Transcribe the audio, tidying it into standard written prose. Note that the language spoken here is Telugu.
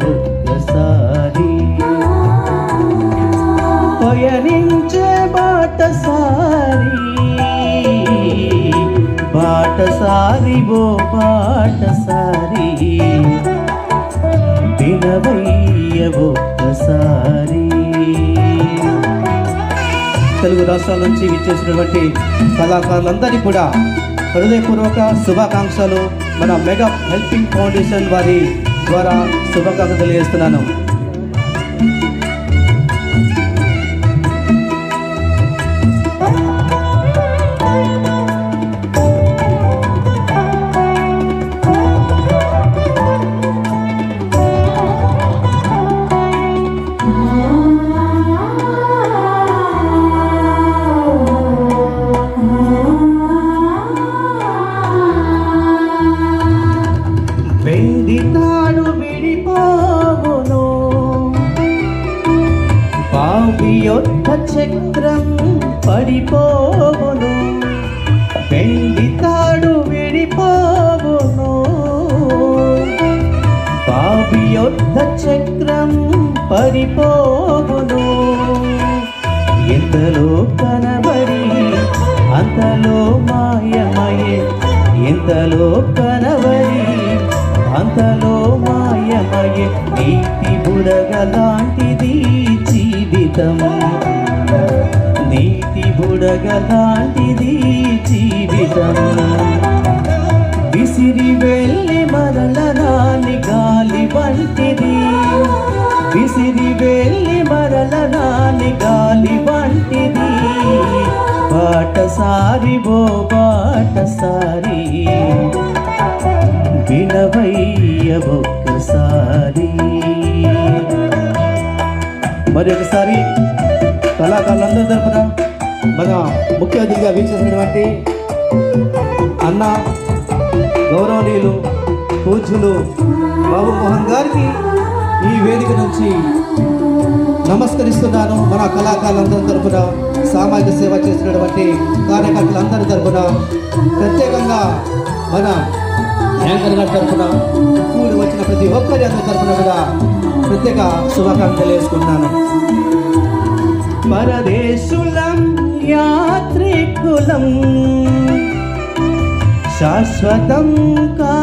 ఒక్కసారి పయనించే బాటసారి బాటసారి ఓ బాటసారి వినవయ్య ఒక్కసారి. తెలుగు రాష్ట్రాల నుంచి విచ్చేసినటువంటి కళాకారులందరికీ కూడా హృదయపూర్వక శుభాకాంక్షలు మన మెగా హెల్పింగ్ ఫౌండేషన్ వారి ద్వారా శుభాకాంక్షలు తెలియజేస్తున్నాను. వెండితాడు విడిపోవును పాపి యొక్క చక్రం పడిపోవును. వెండితాడు విడిపోవును పాపి యొక్క చక్రం పడిపోవును. ఎంతలో కనబడి అంతలో మాయమయే, ఎంతలో కనబడి అంతలో మాయమయే. నీతి బుడగలాంటిది జీవితం, నీతి బుడగలాంటిది జీవితం. విసిరి వెళ్ళి మరల రాని గాలి వంటిది, విసిరి వెళ్ళి మరల రాని గాలి వంటిది. బాటసారి ఓ బాటసారి వినవయ్య ఒక్కసారి. మరి ఒకసారి కళాకారులందరి తరపున మన ముఖ్య అతిథిగా వీక్షించినటువంటి అన్న గౌరవనీయులు పూజ్యులు బాబు మోహన్ గారికి ఈ వేదిక నుంచి నమస్కరిస్తున్నాను. మన కళాకారులందరి తరపున, సామాజిక సేవ చేసినటువంటి కార్యకర్తలందరి తరపున, ప్రత్యేకంగా మన యాంకర్ గారి తరఫున, కూడి వచ్చిన ప్రతి ఒక్కరి అందరి తరఫున కూడా ప్రత్యేక శుభాకాంక్షలు తెలియజేసుకుంటున్నాను. పరదేశులం యాత్రికులం శాశ్వతం కా